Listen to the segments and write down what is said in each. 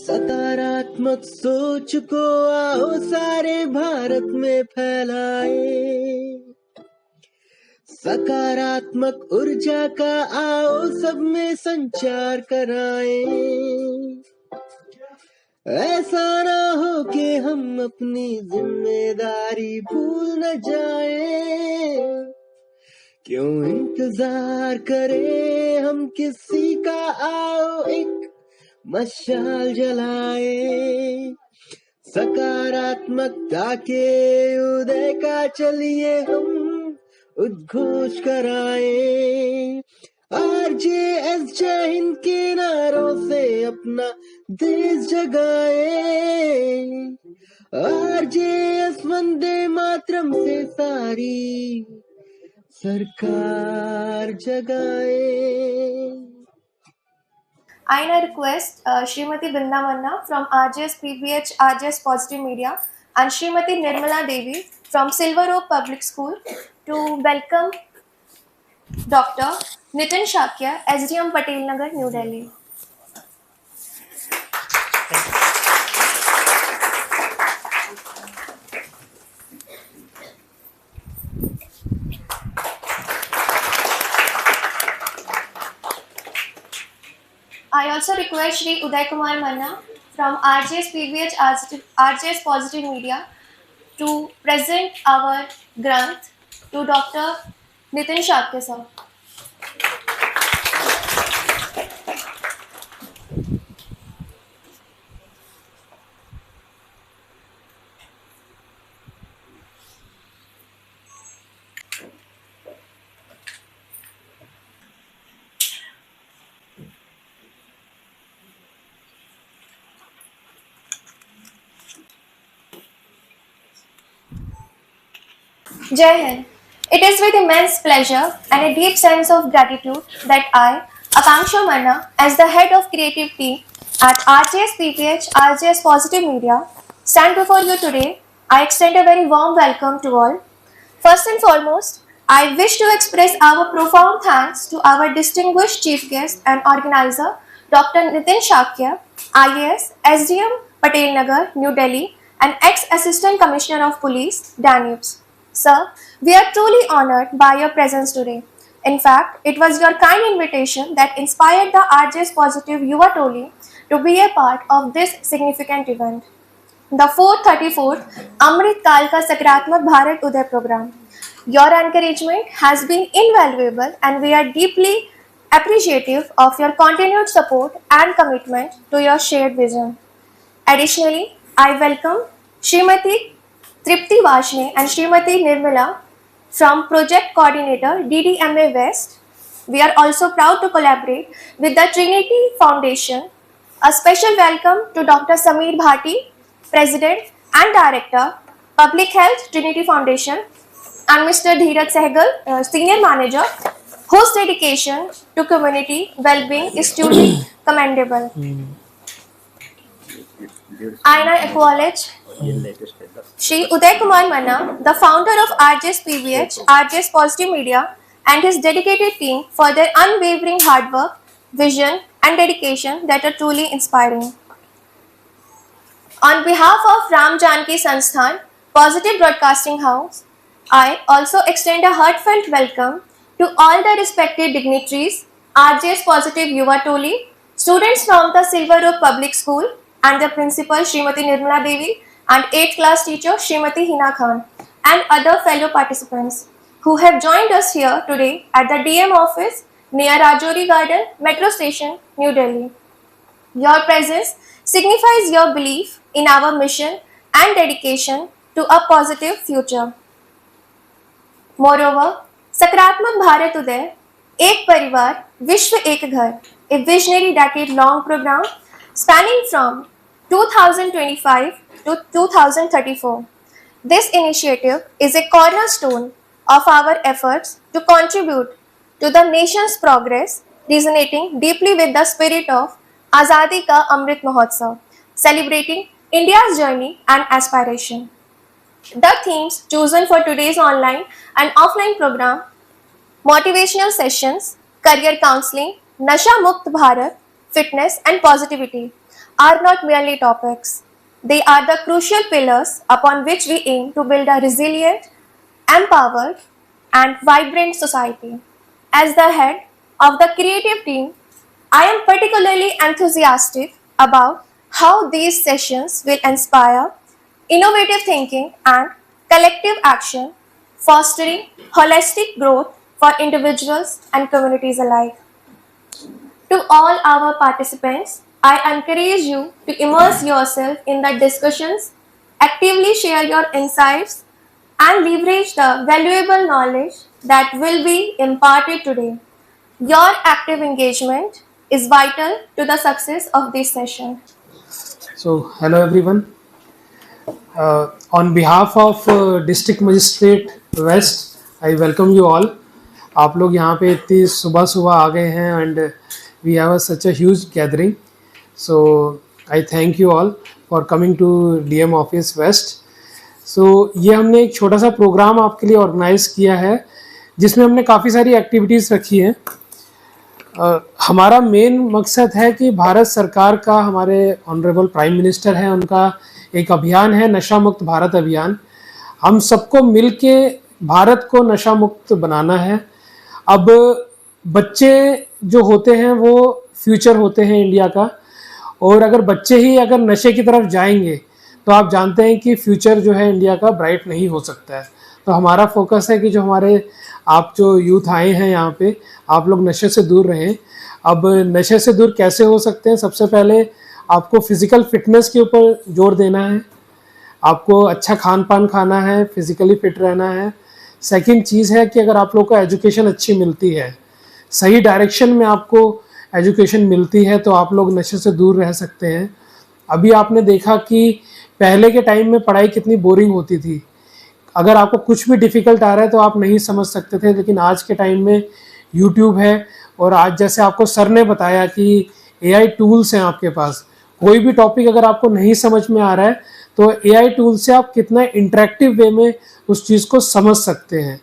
सकारात्मक सोच को आओ सारे भारत में फैलाए, सकारात्मक ऊर्जा का आओ सब में संचार कराएं। ऐसा ना हो कि हम अपनी जिम्मेदारी भूल न जाएं। क्यों इंतजार करें हम किसी का, आओ एक मशाल जलाए। सकारात्मकता के उदय का चलिए हम उद्घोष कराएं। RJS जय हिंद के नारों से अपना देश जगाए। RJS वंदे मातरम से सारी सरकार जगाए। I now request Srimati Binda Manna from RJS PBH RJS Positive Media and Srimati Nirmala Devi from Silver Oak Public School to welcome Dr. Nitin Shakya, SDM Patel Nagar, New Delhi. I also request Shri Uday Kumar Manna from RJS PBH RJS Positive Media to present our Granth to Dr. Nitin Shakya sir. Jai Hind. It is with immense pleasure and a deep sense of gratitude that I, Akanksha Manna, as the head of creative team at RJS PPH RJS Positive Media, stand before you today. I extend a very warm welcome to all. First and foremost, I wish to express our profound thanks to our distinguished chief guest and organizer, Dr. Nitin Shakya, IAS, SDM Patel Nagar, New Delhi, and ex-Assistant Commissioner of Police, Danubes. Sir, we are truly honored by your presence today. In fact, it was your kind invitation that inspired the RJS Positive Yuva Toli to be a part of this significant event. The 434th Amrit Kal Ka Sakaratmak Bharat Uday program. Your encouragement has been invaluable and we are deeply appreciative of your continued support and commitment to your shared vision. Additionally, I welcome Srimati Tripti Vashne and Srimati Nirmala from Project Coordinator DDMA West. We are also proud to collaborate with the Trinity Foundation. A special welcome to Dr. Sameer Bhati, President and Director, Public Health Trinity Foundation, and Mr. Dheeraj Sehgal, Senior Manager, whose dedication to community well-being is truly commendable. I now acknowledge Shri Uday Kumar Manna, the founder of RJS PBH, RJS Positive Media, and his dedicated team for their unwavering hard work, vision, and dedication that are truly inspiring. On behalf of Ram Janki Sansthan, Positive Broadcasting House, I also extend a heartfelt welcome to all the respected dignitaries, RJS Positive Yuva Toli, students from the Silver Oak Public School, and the principal Srimati Nirmala Devi, and 8th class teacher Srimati Hina Khan, and other fellow participants who have joined us here today at the DM office near Rajouri Garden, Metro Station, New Delhi. Your presence signifies your belief in our mission and dedication to a positive future. Moreover, Sakaratmak Bharat Uday, Ek Parivar, Vishwa Ek Ghar, a visionary decade-long program spanning from 2025 to 2034. This initiative is a cornerstone of our efforts to contribute to the nation's progress, resonating deeply with the spirit of Azadi Ka Amrit Mahotsav, celebrating India's journey and aspiration. The themes chosen for today's online and offline program: motivational sessions, career counseling, Nasha Mukt Bharat, fitness and positivity, are not merely topics. They are the crucial pillars upon which we aim to build a resilient, empowered, and vibrant society. As the head of the creative team, I am particularly enthusiastic about how these sessions will inspire innovative thinking and collective action, fostering holistic growth for individuals and communities alike. To all our participants, I encourage you to immerse yourself in the discussions, actively share your insights, and leverage the valuable knowledge that will be imparted today. Your active engagement is vital to the success of this session. So, hello everyone. On behalf of District Magistrate West, I welcome you all. आप लोग यहाँ पे इतनी सुबह सुबह आ गए हैं and we have such a huge gathering. So, I thank you all for coming to DM Office West. So, ये हमने एक छोटा सा प्रोग्राम आपके लिए ऑर्गेनाइज किया है जिसमें हमने काफ़ी सारी एक्टिविटीज़ रखी हैं. हमारा मेन मकसद है कि भारत सरकार का, हमारे ऑनरेबल प्राइम मिनिस्टर हैं, उनका एक अभियान है नशा मुक्त भारत अभियान. हम सबको मिलके भारत को नशा मुक्त बनाना है. अब बच्चे जो होते हैं वो फ्यूचर होते हैं इंडिया का, और अगर बच्चे ही अगर नशे की तरफ जाएंगे तो आप जानते हैं कि फ्यूचर जो है इंडिया का ब्राइट नहीं हो सकता है. तो हमारा फोकस है कि जो हमारे आप जो यूथ आए हैं यहाँ पे, आप लोग नशे से दूर रहें. अब नशे से दूर कैसे हो सकते हैं? सबसे पहले आपको फिज़िकल फिटनेस के ऊपर जोर देना है. आपको अच्छा खान पान खाना है, फिज़िकली फिट रहना है. सेकंड चीज़ है कि अगर आप लोग को एजुकेशन अच्छी मिलती है, सही डायरेक्शन में आपको एजुकेशन मिलती है, तो आप लोग नशे से दूर रह सकते हैं. अभी आपने देखा कि पहले के टाइम में पढ़ाई कितनी बोरिंग होती थी. अगर आपको कुछ भी डिफ़िकल्ट आ रहा है तो आप नहीं समझ सकते थे, लेकिन आज के टाइम में यूट्यूब है, और आज जैसे आपको सर ने बताया कि AI टूल्स हैं आपके पास. कोई भी टॉपिक अगर आपको नहीं समझ में आ रहा है तो AI टूल से आप कितना इंटरेक्टिव वे में उस चीज़ को समझ सकते हैं.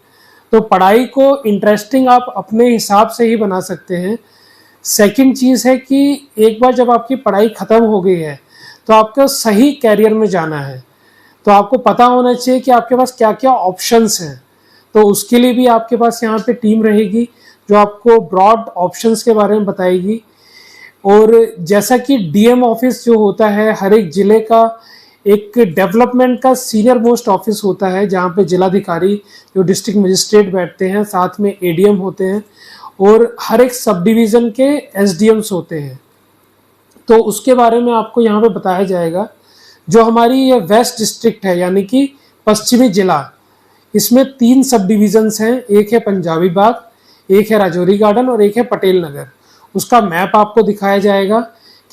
तो पढ़ाई को इंटरेस्टिंग आप अपने हिसाब से ही बना सकते हैं. सेकंड चीज़ है कि एक बार जब आपकी पढ़ाई ख़त्म हो गई है तो आपको सही कैरियर में जाना है. तो आपको पता होना चाहिए कि आपके पास क्या क्या ऑप्शंस हैं. तो उसके लिए भी आपके पास यहाँ पे टीम रहेगी जो आपको ब्रॉड ऑप्शंस के बारे में बताएगी. और जैसा कि DM ऑफिस जो होता है, हर एक ज़िले का एक डेवलपमेंट का सीनियर मोस्ट ऑफिस होता है जहाँ पे जिलाधिकारी जो डिस्ट्रिक्ट मजिस्ट्रेट बैठते हैं, साथ में ADM होते हैं, और हर एक सब डिवीज़न के SDMs होते हैं. तो उसके बारे में आपको यहाँ पे बताया जाएगा. जो हमारी ये वेस्ट डिस्ट्रिक्ट है, यानी कि पश्चिमी जिला, इसमें 3 सब डिवीज़न्स हैं. एक है पंजाबी बाग, एक है राजौरी गार्डन और एक है पटेल नगर. उसका मैप आपको दिखाया जाएगा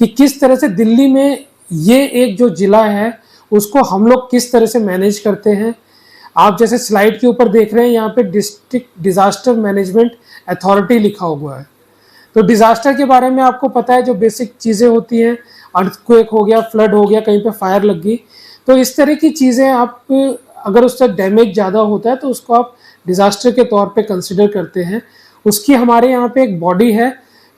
कि किस तरह से दिल्ली में ये एक जो ज़िला है उसको हम लोग किस तरह से मैनेज करते हैं. आप जैसे स्लाइड के ऊपर देख रहे हैं, यहाँ पे डिस्ट्रिक्ट डिज़ास्टर मैनेजमेंट अथॉरिटी लिखा हुआ है. तो डिज़ास्टर के बारे में आपको पता है, जो बेसिक चीज़ें होती हैं, अर्थक्वेक हो गया, फ्लड हो गया, कहीं पे फायर लग गई, तो इस तरह की चीज़ें आप अगर उससे डैमेज ज़्यादा होता है तो उसको आप डिज़ास्टर के तौर पे कंसिडर करते हैं. उसकी हमारे यहाँ पे एक बॉडी है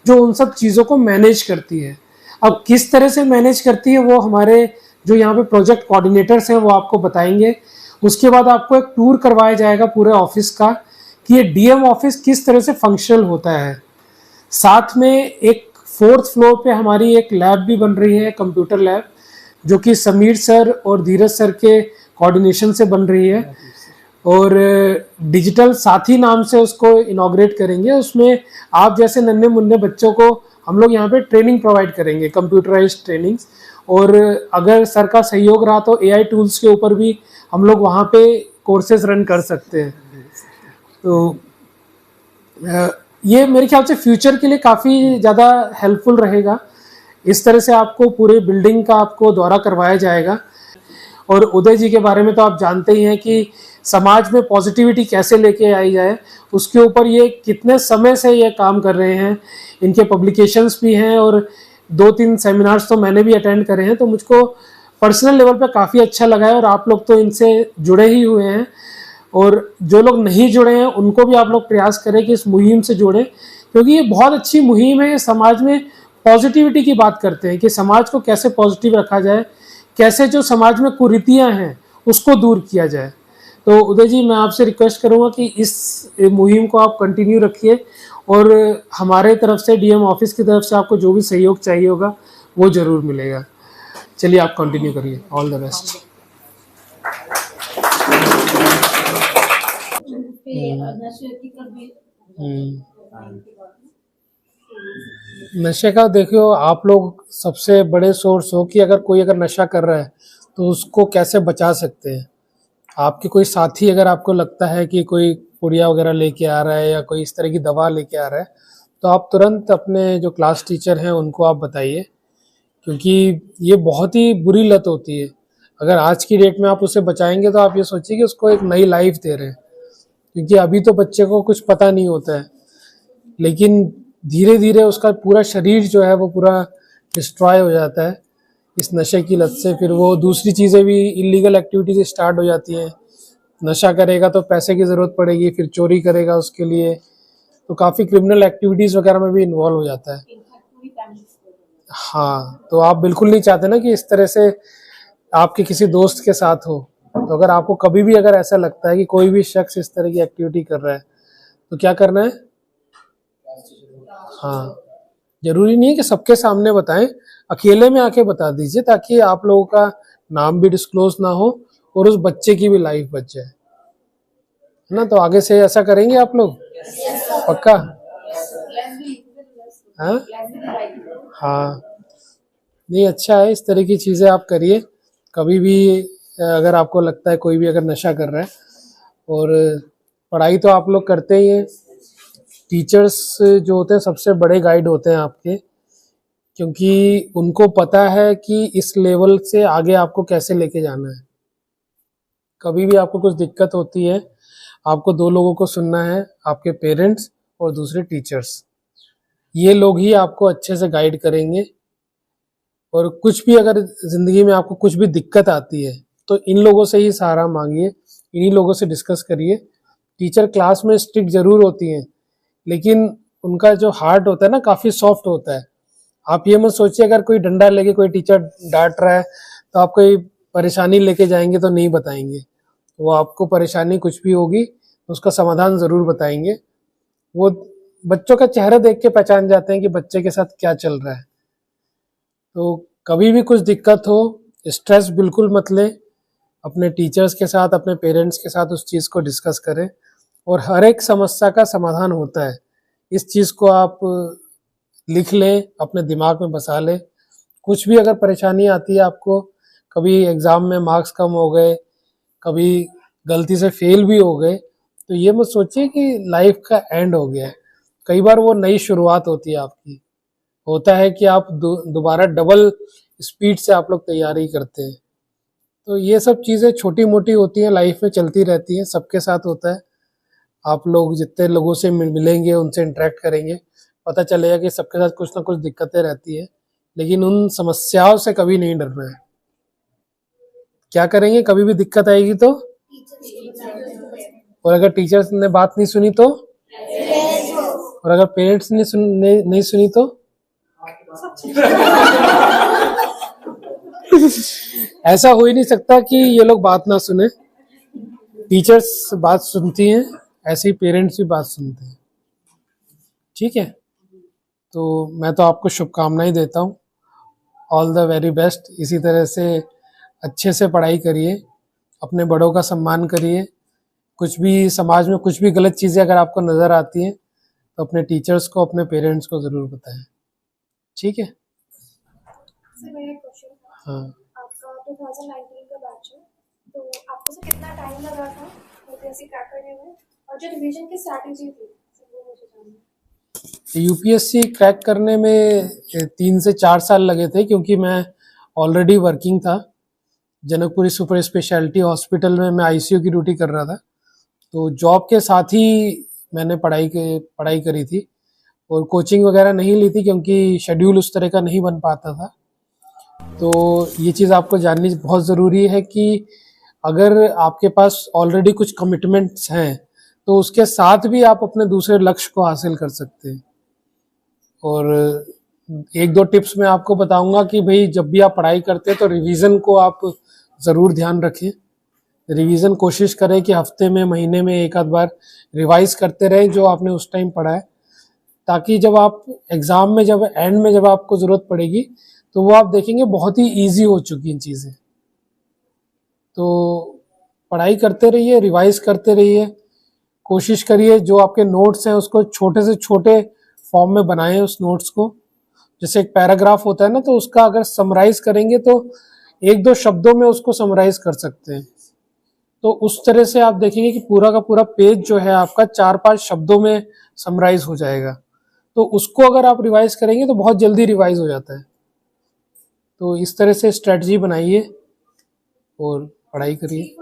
जो उन सब चीज़ों को मैनेज करती है. अब किस तरह से मैनेज करती है वो हमारे जो यहाँ पे प्रोजेक्ट कोऑर्डिनेटर्स हैं वो आपको बताएंगे. उसके बाद आपको एक टूर करवाया जाएगा पूरे ऑफिस का कि ये DM ऑफिस किस तरह से फंक्शनल होता है. साथ में एक 4th फ्लोर पे हमारी एक लैब भी बन रही है, कंप्यूटर लैब, जो कि समीर सर और धीरज सर के कोऑर्डिनेशन से बन रही है. और डिजिटल साथी नाम से उसको इनॉग्रेट करेंगे. उसमें आप जैसे नन्हे मुन्ने बच्चों को हम लोग यहाँ पे ट्रेनिंग प्रोवाइड करेंगे, कंप्यूटराइज्ड ट्रेनिंग्स. और अगर सर का सहयोग रहा तो AI टूल्स के ऊपर भी हम लोग वहाँ पे कोर्सेज रन कर सकते हैं. तो ये मेरे ख्याल से फ्यूचर के लिए काफ़ी ज़्यादा हेल्पफुल रहेगा. इस तरह से आपको पूरे बिल्डिंग का आपको दौरा करवाया जाएगा. और उदय जी के बारे में तो आप जानते ही हैं कि समाज में पॉजिटिविटी कैसे लेके आई जाए, उसके ऊपर ये कितने समय से ये काम कर रहे हैं. इनके पब्लिकेशंस भी हैं और 2-3 सेमिनार्स तो मैंने भी अटेंड करे हैं. तो मुझको पर्सनल लेवल पे काफ़ी अच्छा लगा है. और आप लोग तो इनसे जुड़े ही हुए हैं, और जो लोग नहीं जुड़े हैं उनको भी आप लोग प्रयास करें कि इस मुहिम से जुड़ें, क्योंकि ये बहुत अच्छी मुहिम है. ये समाज में पॉजिटिविटी की बात करते हैं कि समाज को कैसे पॉजिटिव रखा जाए, कैसे जो समाज में कुरीतियां हैं उसको दूर किया जाए। तो उदय जी, मैं आपसे रिक्वेस्ट करूंगा कि इस मुहिम को आप कंटिन्यू रखिए और हमारे तरफ से, डीएम ऑफिस की तरफ से आपको जो भी सहयोग चाहिए होगा वो जरूर मिलेगा। चलिए आप कंटिन्यू करिए। All the best. नशे का देखियो, आप लोग सबसे बड़े सोर्स हो कि अगर कोई नशा कर रहा है तो उसको कैसे बचा सकते हैं। आपके कोई साथी अगर आपको लगता है कि कोई पुड़िया वगैरह लेके आ रहा है या कोई इस तरह की दवा लेके आ रहा है, तो आप तुरंत अपने जो क्लास टीचर हैं उनको आप बताइए, क्योंकि ये बहुत ही बुरी लत होती है। अगर आज की डेट में आप उसे बचाएंगे तो आप ये सोचिए कि उसको एक नई लाइफ दे रहे हैं, क्योंकि अभी तो बच्चे को कुछ पता नहीं होता है, लेकिन धीरे धीरे उसका पूरा शरीर जो है वो पूरा डिस्ट्रॉय हो जाता है इस नशे की लत से। फिर वो दूसरी चीज़ें भी, इलीगल एक्टिविटीज स्टार्ट हो जाती हैं। नशा करेगा तो पैसे की ज़रूरत पड़ेगी, फिर चोरी करेगा उसके लिए, तो काफ़ी क्रिमिनल एक्टिविटीज़ वगैरह में भी इन्वॉल्व हो जाता है। हाँ, तो आप बिल्कुल नहीं चाहते ना कि इस तरह से आपके किसी दोस्त के साथ हो। तो अगर आपको कभी भी अगर ऐसा लगता है कि कोई भी शख्स इस तरह की एक्टिविटी कर रहा है, तो क्या करना है? हाँ, जरूरी नहीं है कि सबके सामने बताएं, अकेले में आके बता दीजिए, ताकि आप लोगों का नाम भी डिस्क्लोज ना हो और उस बच्चे की भी लाइफ बच जाए, है ना। तो आगे से ऐसा करेंगे आप लोग? पक्का? हाँ हाँ, नहीं, अच्छा है, इस तरह की चीज़ें आप करिए। कभी भी अगर आपको लगता है कोई भी अगर नशा कर रहा है, और पढ़ाई तो आप लोग करते ही हैं, टीचर्स जो होते हैं सबसे बड़े गाइड होते हैं आपके, क्योंकि उनको पता है कि इस लेवल से आगे आपको कैसे लेके जाना है। कभी भी आपको कुछ दिक्कत होती है, आपको दो लोगों को सुनना है, आपके पेरेंट्स और दूसरे टीचर्स। ये लोग ही आपको अच्छे से गाइड करेंगे। और कुछ भी अगर ज़िंदगी में आपको कुछ भी दिक्कत आती है तो इन लोगों से ही सहारा मांगिए, इन्हीं लोगों से डिस्कस करिए। टीचर क्लास में स्ट्रिक्ट ज़रूर होती हैं, लेकिन उनका जो हार्ट होता है ना, काफ़ी सॉफ्ट होता है। आप ये मत सोचिए अगर कोई डंडा लेके कोई टीचर डांट रहा है तो आप कोई परेशानी लेके जाएंगे तो नहीं बताएंगे। वो आपको परेशानी कुछ भी होगी तो उसका समाधान ज़रूर बताएंगे। वो बच्चों का चेहरा देख के पहचान जाते हैं कि बच्चे के साथ क्या चल रहा है। तो कभी भी कुछ दिक्कत हो, स्ट्रेस बिल्कुल मत लें। अपने टीचर्स के साथ, अपने पेरेंट्स के साथ उस चीज़ को डिस्कस करें, और हर एक समस्या का समाधान होता है। इस चीज़ को आप लिख लें, अपने दिमाग में बसा लें। कुछ भी अगर परेशानी आती है आपको, कभी एग्ज़ाम में मार्क्स कम हो गए, कभी गलती से फेल भी हो गए, तो ये मत सोचिए कि लाइफ का एंड हो गया है। कई बार वो नई शुरुआत होती है आपकी। होता है कि आप दोबारा डबल स्पीड से आप लोग तैयारी करते हैं। तो ये सब चीज़ें छोटी मोटी होती हैं, लाइफ में चलती रहती हैं, सबके साथ होता है। आप लोग जितने लोगों से मिलेंगे, उनसे इंटरेक्ट करेंगे, पता चलेगा कि सबके साथ कुछ ना कुछ दिक्कतें रहती है, लेकिन उन समस्याओं से कभी नहीं डरना है। क्या करेंगे? कभी भी दिक्कत आएगी तो, और अगर टीचर्स ने बात नहीं सुनी तो, और अगर पेरेंट्स ने नहीं सुनी तो ऐसा हो ही नहीं सकता कि ये लोग बात ना सुने। टीचर्स बात सुनती हैं, ऐसे ही पेरेंट्स भी बात सुनते हैं। ठीक है, तो मैं तो आपको शुभकामनाएं देता हूँ। All the very best. इसी तरह से अच्छे से पढ़ाई करिए, अपने बड़ों का सम्मान करिए। कुछ भी समाज में कुछ भी गलत चीज़ें अगर आपको नज़र आती हैं तो अपने टीचर्स को, अपने पेरेंट्स को ज़रूर बताएं। ठीक है? सर, मेरा एक क्वेश्चन था। हाँ, आपका 2019 का बैच है, तो आपको से कितना टाइम लगा था यूपीएससी क्रैक करने में, और जो रिवीजन की स्ट्रैटेजी थी सर, वो मुझे जानना है। यूपीएससी क्रैक करने में 3 से 4 साल लगे थे, क्योंकि मैं ऑलरेडी वर्किंग था। जनकपुरी सुपर स्पेशलिटी हॉस्पिटल में मैं आईसीयू की ड्यूटी कर रहा था। तो जॉब के साथ ही मैंने पढ़ाई करी थी, और कोचिंग वगैरह नहीं ली थी, क्योंकि शेड्यूल उस तरह का नहीं बन पाता था। तो ये चीज़ आपको जाननी बहुत ज़रूरी है कि अगर आपके पास ऑलरेडी कुछ कमिटमेंट्स हैं तो उसके साथ भी आप अपने दूसरे लक्ष्य को हासिल कर सकते हैं। और एक दो टिप्स मैं आपको बताऊंगा कि भाई जब भी आप पढ़ाई करते हैं तो रिवीजन को आप ज़रूर ध्यान रखें। रिवीजन कोशिश करें कि हफ्ते में महीने में एक आध बार रिवाइज करते रहें जो आपने उस टाइम पढ़ा है, ताकि जब आप एग्ज़ाम में जब एंड में जब आपको ज़रूरत पड़ेगी तो वो आप देखेंगे बहुत ही ईजी हो चुकी हैं चीज़ें। तो पढ़ाई करते रहिए, रिवाइज करते रहिए, कोशिश करिए जो आपके नोट्स हैं उसको छोटे से छोटे फॉर्म में बनाएं उस नोट्स को। जैसे एक पैराग्राफ होता है ना, तो उसका अगर समराइज करेंगे तो एक दो शब्दों में उसको समराइज कर सकते हैं। तो उस तरह से आप देखेंगे कि पूरा का पूरा पेज जो है आपका 4-5 शब्दों में समराइज हो जाएगा। तो उसको अगर आप रिवाइज करेंगे तो बहुत जल्दी रिवाइज हो जाता है। तो इस तरह से स्ट्रेटजी बनाइए और पढ़ाई करिए।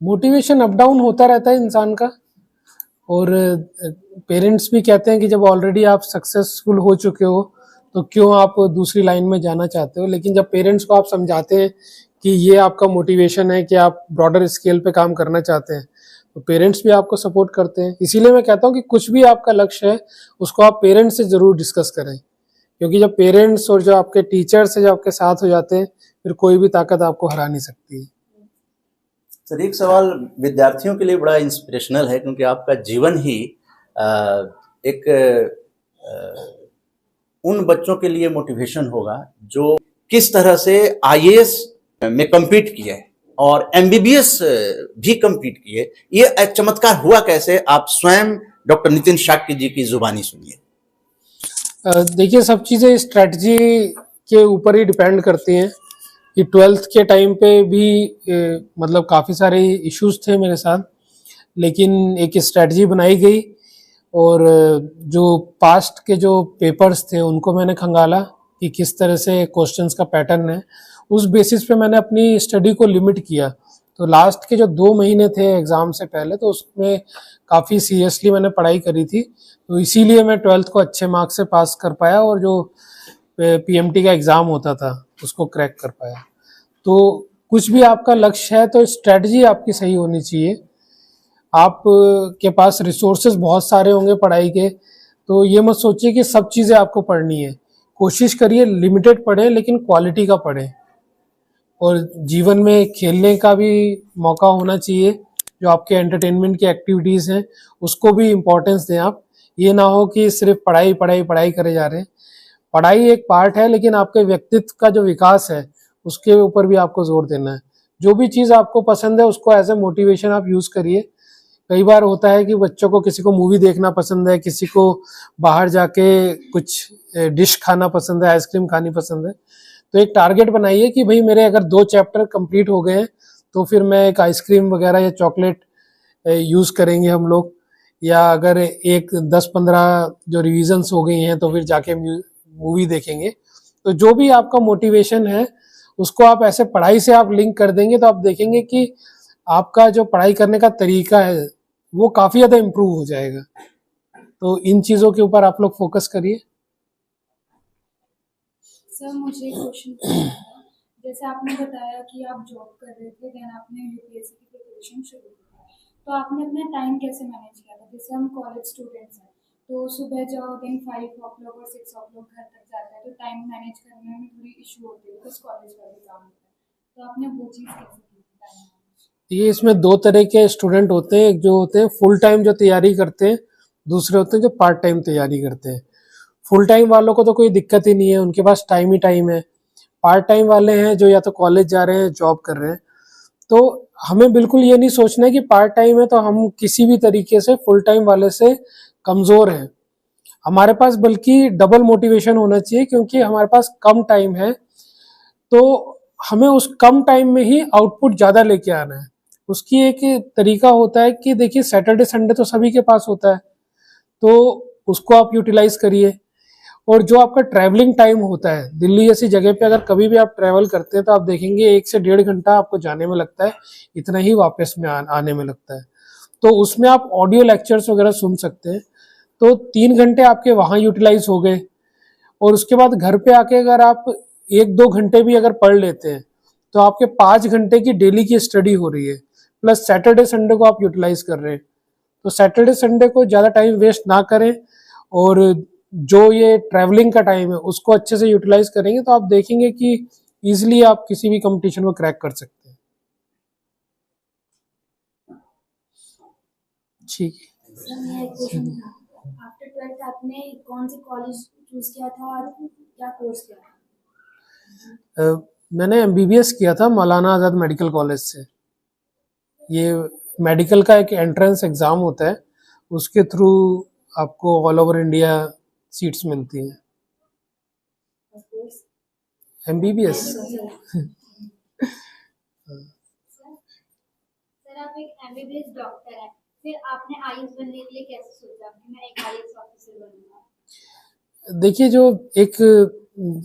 मोटिवेशन अप डाउन होता रहता है इंसान का, और पेरेंट्स भी कहते हैं कि जब ऑलरेडी आप सक्सेसफुल हो चुके हो तो क्यों आप दूसरी लाइन में जाना चाहते हो। लेकिन जब पेरेंट्स को आप समझाते हैं कि ये आपका मोटिवेशन है कि आप ब्रॉडर स्केल पे काम करना चाहते हैं, तो पेरेंट्स भी आपको सपोर्ट करते हैं। इसीलिए मैं कहता हूँ कि कुछ भी आपका लक्ष्य है उसको आप पेरेंट्स से ज़रूर डिस्कस करें, क्योंकि जब पेरेंट्स और जो आपके टीचर्स हैं जो आपके साथ हो जाते हैं, फिर कोई भी ताकत आपको हरा नहीं सकती है। सर, एक सवाल विद्यार्थियों के लिए बड़ा इंस्पिरेशनल है, क्योंकि आपका जीवन ही एक उन बच्चों के लिए मोटिवेशन होगा जो किस तरह से आईएएस में कम्पीट किए और एमबीबीएस भी कम्पीट किए। ये एक चमत्कार हुआ कैसे, आप स्वयं डॉक्टर नितिन शाक्य जी की जुबानी सुनिए। देखिए, सब चीज़ें स्ट्रेटजी के ऊपर ही डिपेंड करती हैं। कि 12th के टाइम पे भी मतलब काफ़ी सारे इश्यूज थे मेरे साथ, लेकिन एक स्ट्रेटजी बनाई गई और जो पास्ट के जो पेपर्स थे उनको मैंने खंगाला कि किस तरह से क्वेश्चंस का पैटर्न है। उस बेसिस पे मैंने अपनी स्टडी को लिमिट किया। तो लास्ट के जो 2 महीने थे एग्ज़ाम से पहले, तो उसमें काफ़ी सीरियसली मैंने पढ़ाई करी थी। तो इसीलिए मैं 12th को अच्छे मार्क्स से पास कर पाया और जो पीएमटी का एग्ज़ाम होता था उसको क्रैक कर पाया। तो कुछ भी आपका लक्ष्य है तो स्ट्रेटजी आपकी सही होनी चाहिए। आप के पास रिसोर्सेज बहुत सारे होंगे पढ़ाई के, तो ये मत सोचिए कि सब चीज़ें आपको पढ़नी है। कोशिश करिए लिमिटेड पढ़ें, लेकिन क्वालिटी का पढ़ें। और जीवन में खेलने का भी मौका होना चाहिए, जो आपके एंटरटेनमेंट की एक्टिविटीज़ हैं उसको भी इम्पोर्टेंस दें आप। ये ना हो कि सिर्फ पढ़ाई पढ़ाई पढ़ाई करे जा रहे हैं। पढ़ाई एक पार्ट है, लेकिन आपके व्यक्तित्व का जो विकास है उसके ऊपर भी आपको जोर देना है। जो भी चीज़ आपको पसंद है उसको एज ए मोटिवेशन आप यूज़ करिए। कई बार होता है कि बच्चों को, किसी को मूवी देखना पसंद है, किसी को बाहर जाके कुछ डिश खाना पसंद है, आइसक्रीम खानी पसंद है। तो एक टारगेट बनाइए कि भाई मेरे अगर 2 चैप्टर कंप्लीट हो गए हैं तो फिर मैं एक आइसक्रीम वगैरह या चॉकलेट यूज़ करेंगे हम लोग। या अगर एक 10-15 जो रिविजन्स हो गई हैं तो फिर जाके मूवी देखेंगे। तो जो भी आपका मोटिवेशन है उसको आप ऐसे पढ़ाई से आप लिंक कर देंगे तो आप देखेंगे कि आपका जो पढ़ाई करने का तरीका है वो काफ़ी ज़्यादा इम्प्रूव हो जाएगा। तो इन चीज़ों के ऊपर आप लोग फोकस करिए। सर, मुझे क्वेश्चन जैसे आपने बताया कि आप जॉब कर रहे थे, देन आपने यूपीएससी की प्रिपरेशन शुरू की, तो आपने अपना टाइम कैसे मैनेज किया था? जैसे हम कॉलेज स्टूडेंट्स हैं तो सुबह जाओ, देन 5 o'clock और 6 o'clock घर तक जाता है, तो टाइम मैनेज करने में थोड़ी इशू होती है बिकॉज कॉलेज का भी काम होता है। तो आपने वो चीज़ कैसे की? ये इसमें 2 तरह के स्टूडेंट होते हैं। एक जो होते हैं फुल टाइम जो तैयारी करते हैं, दूसरे होते हैं जो पार्ट टाइम तैयारी करते हैं। फुल टाइम वालों को तो कोई दिक्कत ही नहीं है, उनके पास टाइम ही टाइम है। पार्ट टाइम वाले हैं जो या तो कॉलेज जा रहे हैं, जॉब कर रहे हैं। तो हमें बिल्कुल ये नहीं सोचना है कि पार्ट टाइम है तो हम किसी भी तरीके से फुल टाइम वाले से कमज़ोर हैं। हमारे पास बल्कि डबल मोटिवेशन होना चाहिए, क्योंकि हमारे पास कम टाइम है तो हमें उस कम टाइम में ही आउटपुट ज़्यादा लेके आना है। उसकी एक तरीका होता है कि देखिए, सैटरडे संडे तो सभी के पास होता है, तो उसको आप यूटिलाइज करिए। और जो आपका ट्रैवलिंग टाइम होता है, दिल्ली जैसी जगह पे अगर कभी भी आप ट्रैवल करते हैं तो आप देखेंगे 1 से 1.5 घंटा आपको जाने में लगता है, इतना ही वापस में आने में लगता है। तो उसमें आप ऑडियो लेक्चर्स वगैरह सुन सकते हैं। तो 3 घंटे आपके वहाँ यूटिलाइज हो गए। और उसके बाद घर पे आके अगर आप 1-2 घंटे भी अगर पढ़ लेते हैं तो आपके 5 घंटे की डेली की स्टडी हो रही है, प्लस सैटरडे संडे को आप यूटिलाइज कर रहे हैं। तो सैटरडे संडे को ज़्यादा टाइम वेस्ट ना करें और जो ये ट्रैवलिंग का टाइम है उसको अच्छे से यूटिलाइज करेंगे तो आप देखेंगे कि इजीली आप किसी भी कंपटीशन में क्रैक कर सकते हैं। ठीक है। सर मेरा एक क्वेश्चन था, आफ्टर 12th आपने कौन सी कॉलेज चूज किया था और क्या कोर्स किया था? मैंने एमबीबीएस किया था मौलाना आज़ाद मेडिकल कॉलेज से। ये मेडिकल का एक एंट्रेंस एग्ज़ाम होता है, उसके थ्रू आपको ऑल ओवर इंडिया सीट्स मिलती हैं। Course MBBS. सर आप एक एमबीबीएस डॉक्टर हैं, फिर आपने आईएएस बनने के लिए कैसे सोचा कि मैं एक आईएएस ऑफिसर बनूंगा? देखिए, जो एक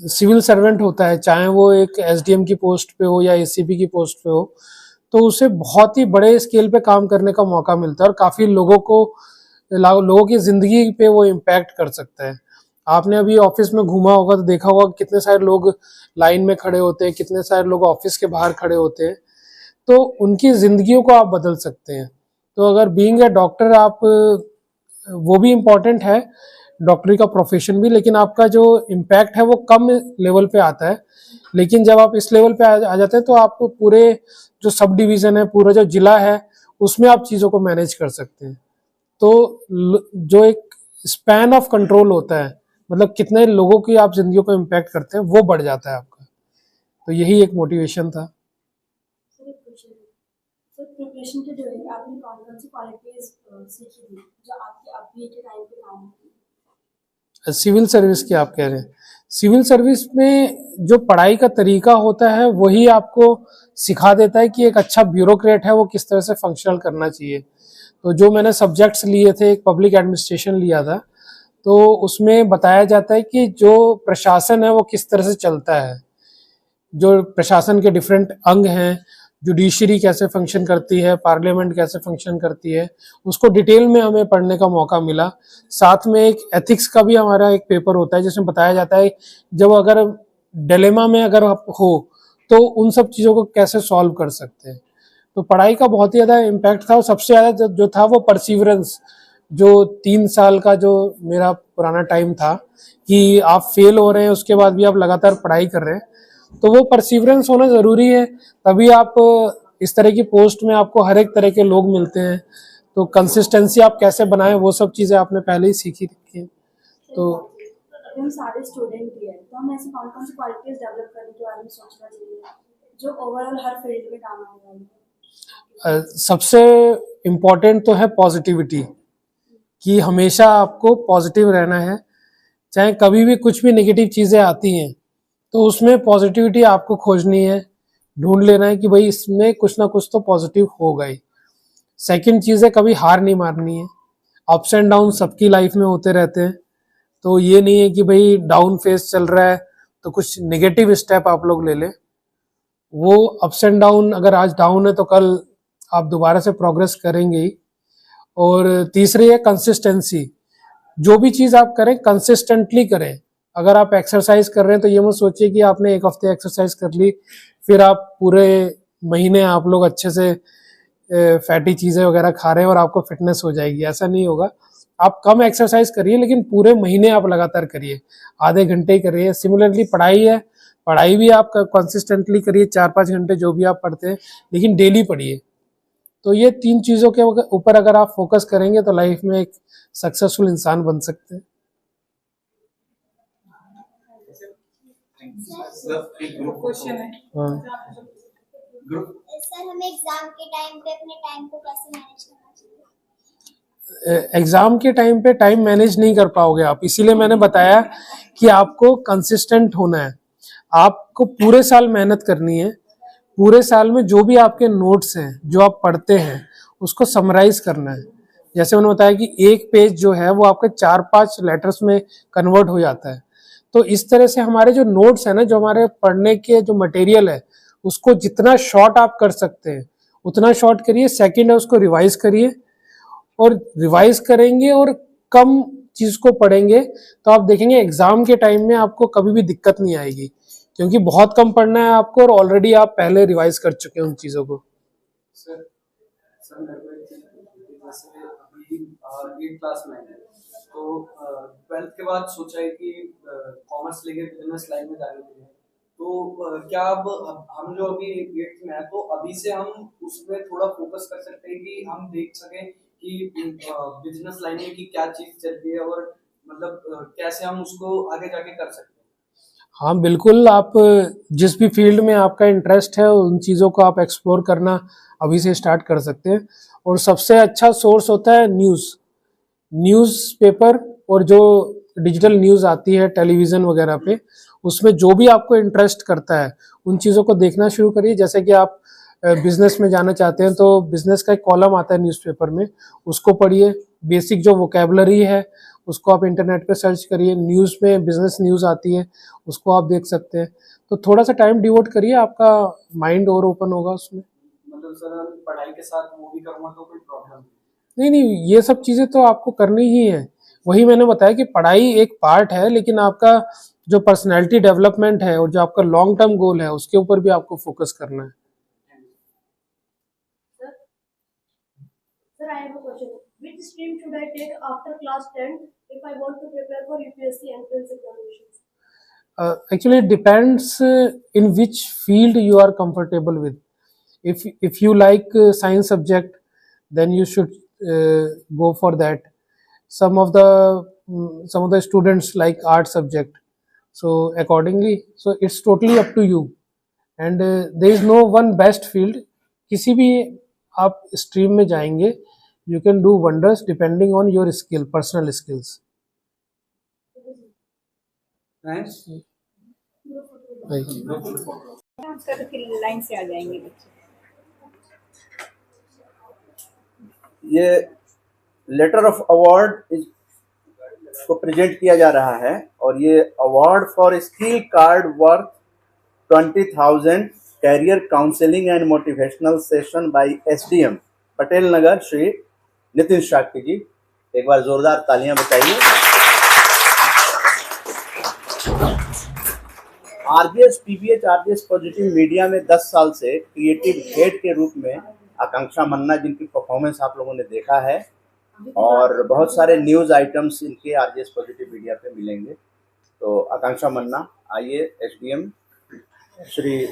सिविल सर्वेंट होता है, चाहे वो एक एसडीएम की पोस्ट पे हो या एसीपी की पोस्ट पे हो, तो उसे बहुत ही बड़े स्केल पे काम करने का मौका मिलता है और काफ़ी लोगों की ज़िंदगी पे वो इम्पैक्ट कर सकता है। आपने अभी ऑफिस में घूमा होगा तो देखा होगा कितने सारे लोग लाइन में खड़े होते हैं, कितने सारे लोग ऑफिस के बाहर खड़े होते हैं, तो उनकी ज़िंदगियों को आप बदल सकते हैं। तो अगर बीइंग ए डॉक्टर आप, वो भी इम्पॉर्टेंट है, डॉक्टरी का प्रोफेशन भी, लेकिन आपका जो इम्पैक्ट है वो कम लेवल पे आता है। लेकिन जब आप इस लेवल पे आ जाते हैं तो आप पूरे जो सब डिवीज़न है, पूरा जो जिला है, उसमें आप चीज़ों को मैनेज कर सकते हैं। तो जो एक स्पैन ऑफ कंट्रोल होता है, मतलब कितने लोगों की आप जिंदगियों को इम्पैक्ट करते हैं, वो बढ़ जाता है आपका। तो यही एक मोटिवेशन था। सर एक क्वेश्चन है, सर प्रिपरेशन के दौरान आपने कौन कौन सी क्वालिटीज सीखी थी जो आपके अभी के टाइम पे काम आती? सिविल सर्विस की आप कह रहे हैं? सिविल सर्विस में जो पढ़ाई का तरीका होता है वही आपको सिखा देता है कि एक अच्छा ब्यूरोक्रेट है वो किस तरह से फंक्शनल करना चाहिए। तो जो मैंने सब्जेक्ट्स लिए थे, एक पब्लिक एडमिनिस्ट्रेशन लिया था, तो उसमें बताया जाता है कि जो प्रशासन है वो किस तरह से चलता है, जो प्रशासन के डिफरेंट अंग हैं, जुडिशरी कैसे फंक्शन करती है, पार्लियामेंट कैसे फंक्शन करती है, उसको डिटेल में हमें पढ़ने का मौका मिला। साथ में एक एथिक्स का भी हमारा एक पेपर होता है जिसमें बताया जाता है जब अगर डिलेमा में अगर आप हो तो उन सब चीज़ों को कैसे सॉल्व कर सकते हैं। तो पढ़ाई का बहुत ही ज़्यादा इम्पैक्ट था और सबसे ज़्यादा जो था वो परसिवरेंस। जो 3 साल का जो मेरा पुराना टाइम था कि आप फेल हो रहे हैं उसके बाद भी आप लगातार पढ़ाई कर रहे हैं, तो वो परसिवरेंस होना ज़रूरी है, तभी आप इस तरह की पोस्ट में आपको हर एक तरह के लोग मिलते हैं। तो कंसिस्टेंसी आप कैसे बनाएं वो सब चीज़ें आपने पहले ही सीखी रखी हैं। तो अभी हम सारे स्टूडेंट ही हैं, तो हम ऐसी कौन कौन सी क्वालिटीज डेवलप करने के बारे में सोचना चाहिए जो ओवरऑल हर फील्ड में काम आने वाली है? सबसे इम्पॉर्टेंट तो है पॉजिटिविटी, कि हमेशा आपको पॉजिटिव रहना है। चाहे कभी भी कुछ भी नेगेटिव चीज़ें आती हैं तो उसमें पॉजिटिविटी आपको खोजनी है, ढूंढ लेना है कि भाई इसमें कुछ ना कुछ तो पॉजिटिव होगा ही। सेकंड चीज़ है, कभी हार नहीं मारनी है। अप्स एंड डाउन सबकी लाइफ में होते रहते हैं, तो ये नहीं है कि भाई डाउन फेज चल रहा है तो कुछ नेगेटिव स्टेप आप लोग ले लें। वो अप्स एंड डाउन, अगर आज डाउन है तो कल आप दोबारा से प्रोग्रेस करेंगे ही। और तीसरी है कंसिस्टेंसी, जो भी चीज़ आप करें कंसिस्टेंटली करें। अगर आप एक्सरसाइज कर रहे हैं तो ये मत सोचिए कि आपने एक हफ्ते एक्सरसाइज कर ली फिर आप पूरे महीने आप लोग अच्छे से फैटी चीज़ें वगैरह खा रहे हैं और आपको फिटनेस हो जाएगी, ऐसा नहीं होगा। आप कम एक्सरसाइज करिए लेकिन पूरे महीने आप लगातार करिए, आधे घंटे ही करिए। सिमिलरली पढ़ाई है, पढ़ाई भी आप कंसिस्टेंटली करिए, 4-5 घंटे जो भी आप पढ़ते हैं, लेकिन डेली पढ़िए। तो ये 3 चीज़ों के ऊपर अगर आप फोकस करेंगे तो लाइफ में एक सक्सेसफुल इंसान बन सकते हैं। क्वेश्चन है हाँ, सर हमें एग्जाम के टाइम पे अपने टाइम को कैसे मैनेज करना चाहिए? एग्जाम के टाइम पे टाइम मैनेज नहीं कर पाओगे आप, इसीलिए मैंने बताया कि आपको कंसिस्टेंट होना है। आपको पूरे साल मेहनत करनी है, पूरे साल में जो भी आपके नोट्स हैं, जो आप पढ़ते हैं, उसको समराइज करना है। जैसे मैंने बताया कि एक पेज जो है वो आपके 4-5 लेटर्स में कन्वर्ट हो जाता है। तो इस तरह से हमारे जो नोट्स है ना, जो हमारे पढ़ने के जो मटेरियल है, उसको जितना शॉर्ट आप कर सकते हैं उतना शॉर्ट करिए। सेकंड है, उसको रिवाइज करिए, और रिवाइज करेंगे और कम चीज को पढ़ेंगे तो आप देखेंगे एग्जाम के टाइम में आपको कभी भी दिक्कत नहीं आएगी, क्योंकि बहुत कम पढ़ना है आपको और ऑलरेडी आप पहले रिवाइज कर चुके हैं उन चीजों को। सर मेरे को एक चीज, जैसे अभी 8 क्लास में है तो 12th के बाद सोचा है कि कॉमर्स लेके बिजनेस लाइन में जाने के लिए। तो क्या अब हम जो अभी 8th में है तो अभी से हम उसमें थोड़ा फोकस कर सकते हैं कि हम देख सकें कि बिजनेस लाइन में की क्या चीज चल रही है और मतलब कैसे हम उसको आगे जाके कर सकते हैं। हाँ बिल्कुल, आप जिस भी फील्ड में आपका इंटरेस्ट है उन चीज़ों को आप एक्सप्लोर करना अभी से स्टार्ट कर सकते हैं। और सबसे अच्छा सोर्स होता है न्यूज़पेपर और जो डिजिटल न्यूज़ आती है टेलीविज़न वगैरह पे, उसमें जो भी आपको इंटरेस्ट करता है उन चीज़ों को देखना शुरू करिए। जैसे कि आप बिजनेस में जाना चाहते हैं तो बिजनेस का एक कॉलम आता है न्यूज़पेपर में, उसको पढ़िए। बेसिक जो वोकेबलरी है उसको आप इंटरनेट पे सर्च करिए। न्यूज़ में बिजनेस न्यूज़ आती है, उसको आप देख सकते हैं। तो थोड़ा सा टाइम डिवोट करिए, आपका माइंड और ओपन होगा उसमें। मतलब सर हम पढ़ाई के साथ वो भी करूँगा तो कोई प्रॉब्लम नहीं नहीं, ये सब चीज़ें तो आपको करनी ही है। वही मैंने बताया कि पढ़ाई एक पार्ट है, लेकिन आपका जो पर्सनैलिटी डेवलपमेंट है और जो आपका लॉन्ग टर्म गोल है उसके ऊपर भी आपको फोकस करना है। Sir, I have a question. Which stream should I take after class 10 if I want to prepare for UPSC entrance examinations? Actually, it depends in which field you are comfortable with. If you like science subject, then you should go for that. Some of the students like art subject, so accordingly, so it's totally up to you. And there is no one best field. किसी भी आप stream में जाएंगे, you can do wonders depending on your skill, personal skills. Thanks. Sir फिर line से आ जाएंगे बच्चे। ये लेटर ऑफ अवार्ड को प्रेजेंट किया जा रहा है और ये award for skill card worth 20,000 career counselling and motivational session by SDM Patel Nagar Shri Nitin Shakti ji. एक बार जोरदार तालियां बजाइए। RJS PBH RJS positive media में 10 साल से क्रिएटिव हेड के रूप में आकांक्षा मन्ना, जिनकी परफॉर्मेंस आप लोगों ने देखा है, और बहुत सारे न्यूज़ आइटम्स इनके आरजेएस पॉजिटिव मीडिया पे मिलेंगे। तो आकांक्षा मन्ना, आइए एसडीएम श्री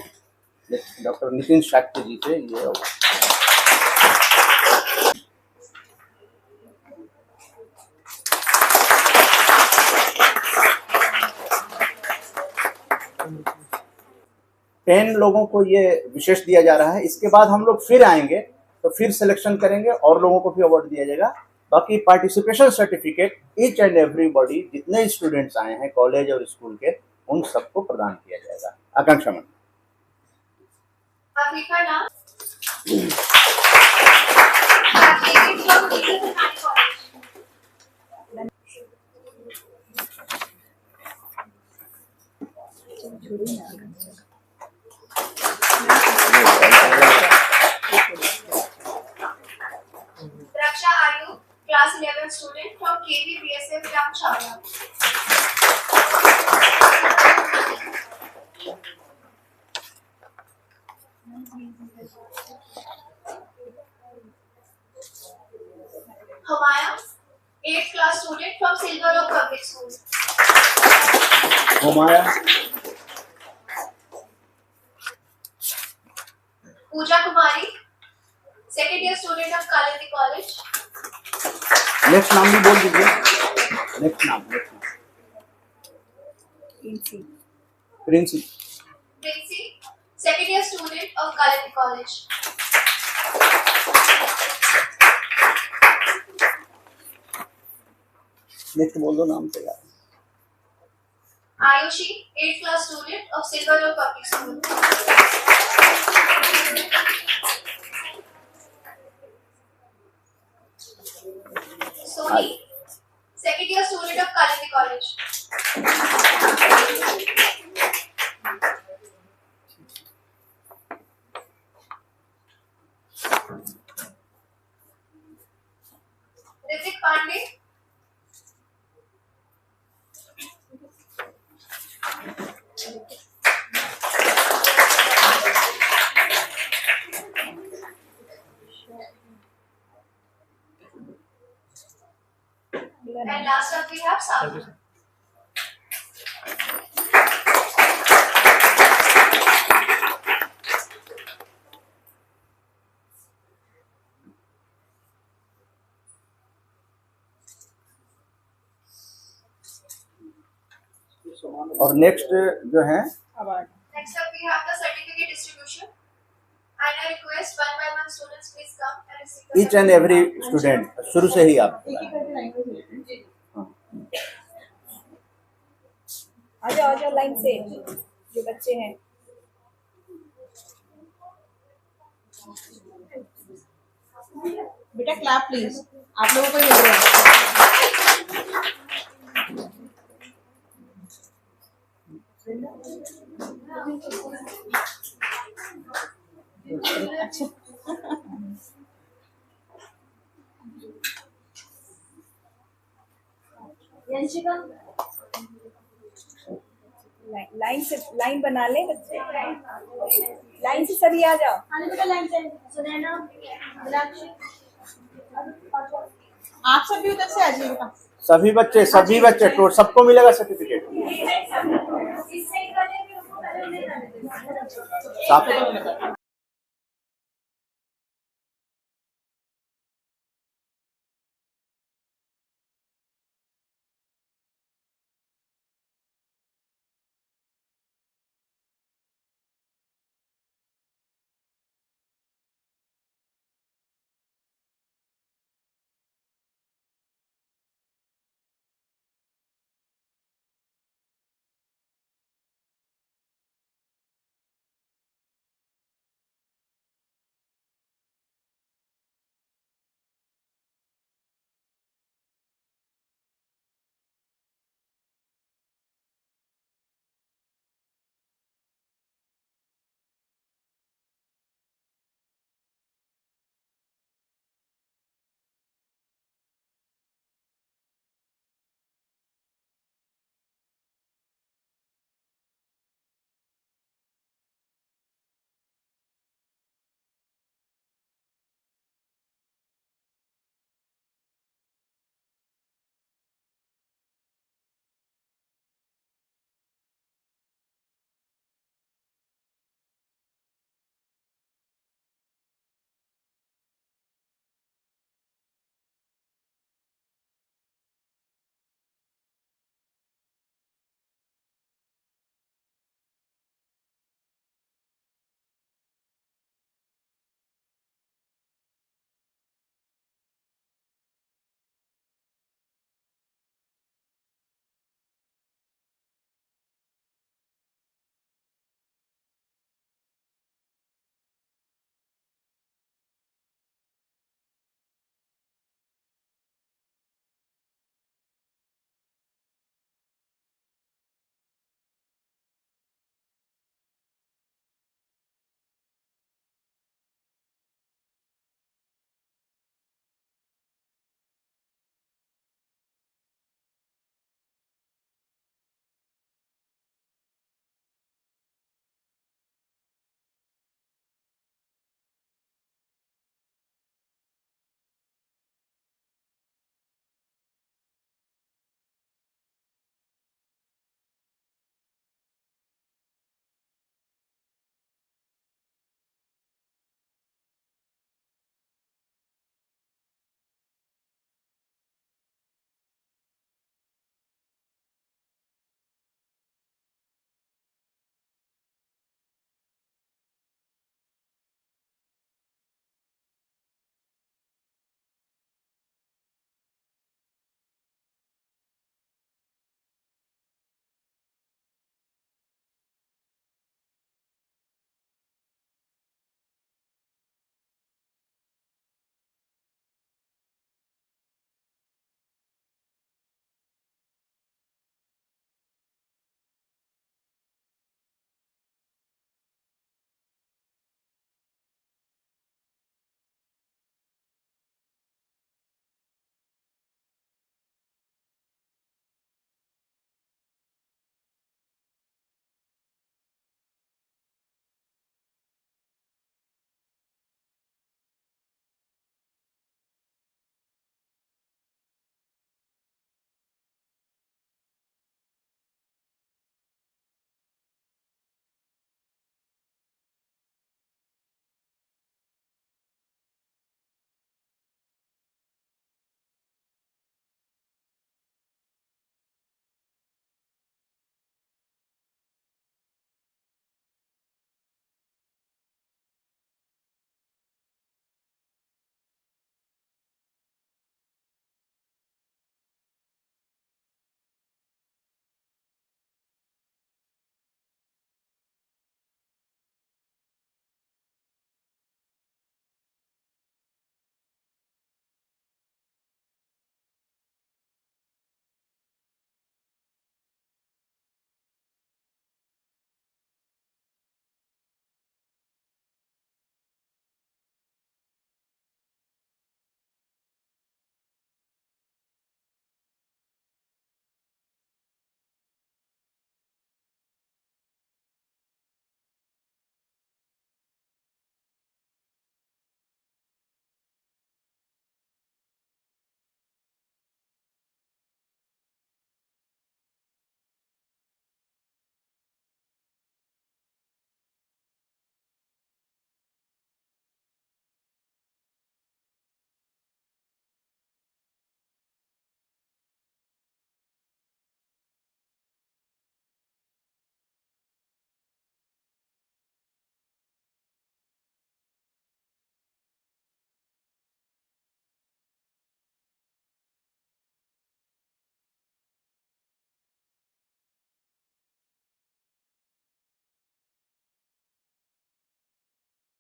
डॉक्टर नितिन शाक्ति जी से ये टेन लोगों को ये विशेष दिया जा रहा है। इसके बाद हम लोग फिर आएंगे तो फिर सिलेक्शन करेंगे और लोगों को भी अवार्ड दिया जाएगा। बाकी participation certificate each and everybody, जितने स्टूडेंट्स आए हैं कॉलेज और स्कूल के, उन सबको प्रदान किया जाएगा। आकांक्षा मन Raksha Ayu, class 11 student from KVBSF Ramchala. Hamaya, 8th class student from Silver Oak Public School. Hamaya, Pooja Kumari, second year student of Kalandi College. Next नाम भी बोल दीजिए। नेक्स्ट नाम Princy, second year student of Kalandi College. Next बोल दो नाम से यार। Ayushi, 8th class student of Silver Oak Public School. Soni, second year student of Kalandi College. Ritik Pandey, and last आप सामने। और नेक्स्ट जो है Next up, we have the certificate distribution. And I request one by one students please come and receive the each and every student शुरू से ही आप आ जाओ line से जो बच्चे हैं। बेटा क्लैप प्लीज, आप लोगों को ही मिल रहा है। लाइन से लाइन बना ले बच्चे, लाइन से सभी आ जाओ। आप सभी उधर से आ जाइएगा। सभी बच्चे तो सबको मिलेगा सर्टिफिकेट। साफ